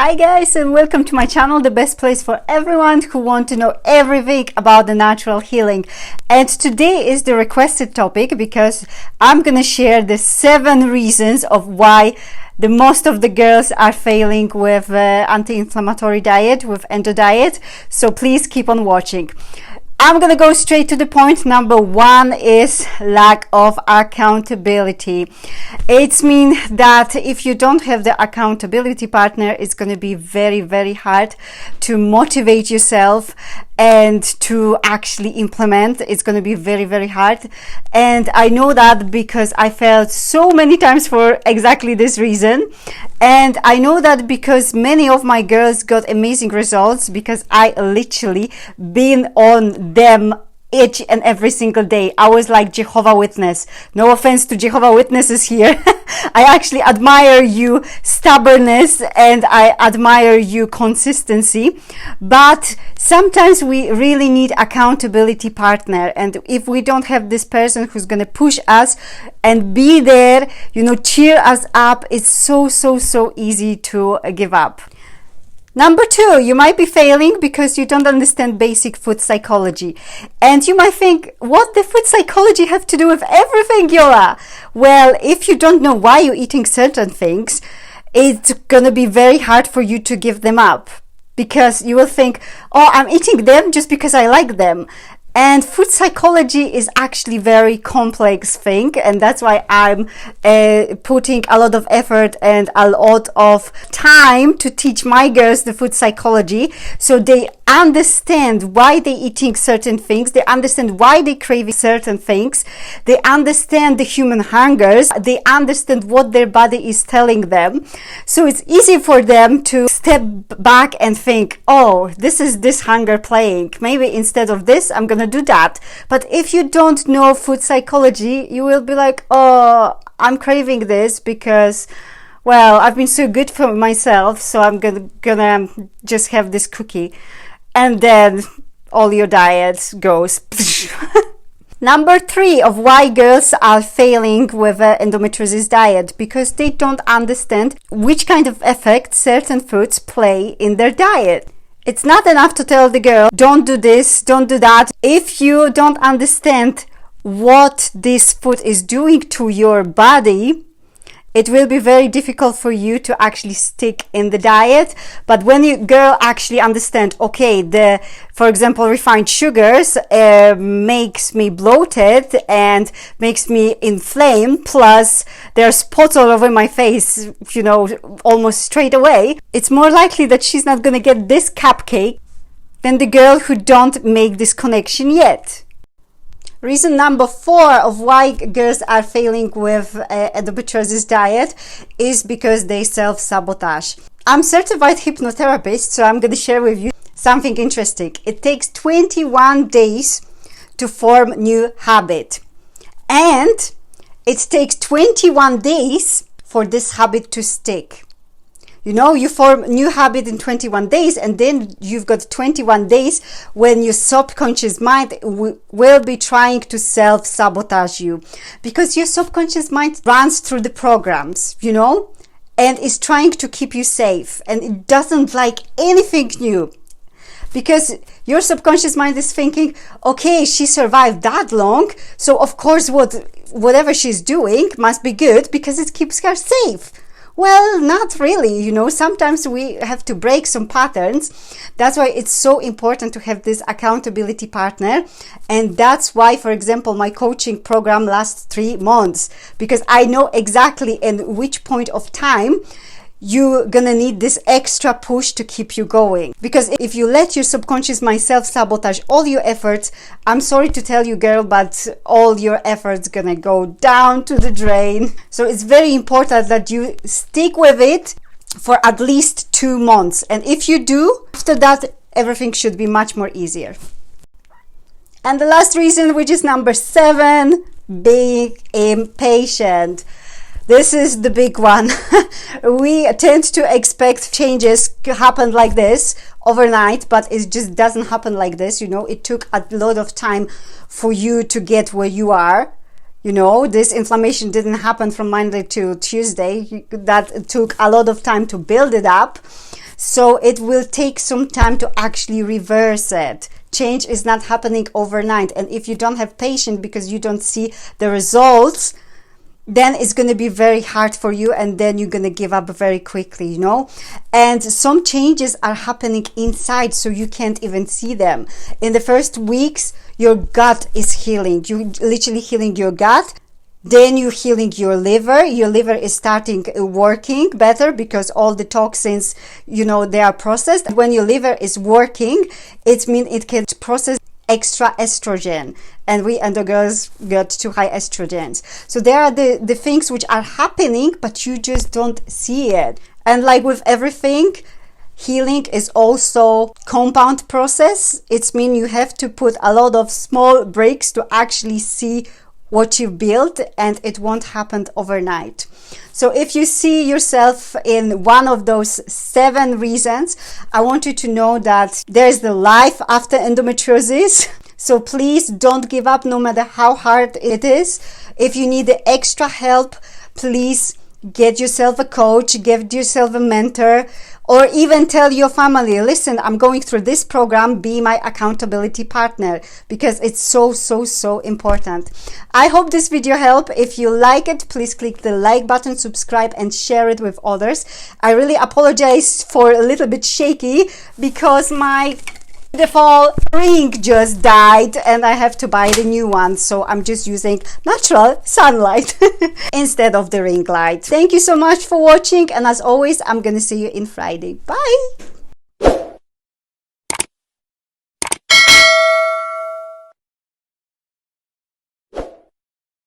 Hi guys, and welcome to my channel, the best place for everyone who want to know everything about the natural healing. And today is the requested topic because I'm gonna share the 7 reasons of why the most of the girls are failing with anti-inflammatory diet, with endo diet. So please keep on watching. I'm gonna go straight to the point. Number 1 is lack of accountability. It means that if you don't have the accountability partner, it's gonna be very, very hard to motivate yourself and to actually implement. It's going to be very, very hard. And I know that because I failed so many times for exactly this reason. And I know that because many of my girls got amazing results because I literally been on them each and every single day. I was like Jehovah's Witness. No offense to Jehovah's Witnesses here. I actually admire you stubbornness and I admire you consistency. But sometimes we really need accountability partner. And if we don't have this person who's going to push us and be there, cheer us up, it's so easy to give up. Number 2, you might be failing because you don't understand basic food psychology. And you might think, what the food psychology have to do with everything, Yola? Well, if you don't know why you're eating certain things, it's going to be very hard for you to give them up. Because you will think, oh, I'm eating them just because I like them. And food psychology is actually very complex thing, and that's why I'm putting a lot of effort and a lot of time to teach my girls the food psychology, so they understand why they're eating certain things, they understand why they crave certain things, they understand the human hungers, they understand what their body is telling them. So it's easy for them to step back and think, oh, this is this hunger playing. Maybe instead of this, I'm gonna do that. But if you don't know food psychology, you will be like, oh, I'm craving this because, well, I've been so good for myself, so I'm gonna just have this cookie. And then all your diet goes. Number 3 of why girls are failing with endometriosis diet, because they don't understand which kind of effect certain foods play in their diet. It's not enough to tell the girl, don't do this, don't do that. If you don't understand what this food is doing to your body, it will be very difficult for you to actually stick in the diet. But when you girl actually understand, okay, for example, refined sugars makes me bloated and makes me inflamed, plus there's spots all over my face, almost straight away, it's more likely that she's not going to get this cupcake than the girl who don't make this connection yet. Reason number 4 of why girls are failing with endometriosis diet is because they self-sabotage. I'm certified hypnotherapist, so I'm going to share with you something interesting. It takes 21 days to form new habit. And it takes 21 days for this habit to stick. You form new habit in 21 days, and then you've got 21 days when your subconscious mind will be trying to self-sabotage you, because your subconscious mind runs through the programs, and is trying to keep you safe, and it doesn't like anything new. Because your subconscious mind is thinking, okay, she survived that long, so of course whatever she's doing must be good because it keeps her safe. Well, not really, sometimes we have to break some patterns. That's why it's so important to have this accountability partner. And that's why, for example, my coaching program lasts 3 months, because I know exactly in which point of time you're gonna need this extra push to keep you going. Because if you let your subconscious mind self-sabotage all your efforts, I'm sorry to tell you, girl, but all your efforts gonna go down to the drain. So it's very important that you stick with it for at least 2 months. And if you do, after that, everything should be much more easier. And the last reason, which is number 7, being impatient. This is the big one. We tend to expect changes to happen like this overnight, but it just doesn't happen like this. It took a lot of time for you to get where you are. This inflammation didn't happen from Monday to Tuesday. That took a lot of time to build it up. So it will take some time to actually reverse it. Change is not happening overnight, and if you don't have patience because you don't see the results, then it's going to be very hard for you, and then you're going to give up very quickly, you know. And some changes are happening inside, so you can't even see them. In the first weeks, your gut is healing. You're literally healing your gut. Then you're healing your liver. Your liver is starting working better because all the toxins, you know, they are processed. When your liver is working, it means it can process extra estrogen, and we endo girls got too high estrogens. So there are the things which are happening, but you just don't see it. And like with everything, healing is also compound process. It means you have to put a lot of small breaks to actually see what you built, and it won't happen overnight. So if you see yourself in one of those 7 reasons, I want you to know that there's the life after endometriosis. So please don't give up, no matter how hard it is. If you need the extra help, please get yourself a coach, get yourself a mentor, or even tell your family, listen, I'm going through this program, be my accountability partner, because it's so important. I hope this video helped. If you like it, please click the like button, subscribe, and share it with others. I really apologize for a little bit shaky because my default ring just died and I have to buy the new one, so I'm just using natural sunlight instead of the ring light. Thank you so much for watching, and as always, I'm gonna see you in Friday. Bye.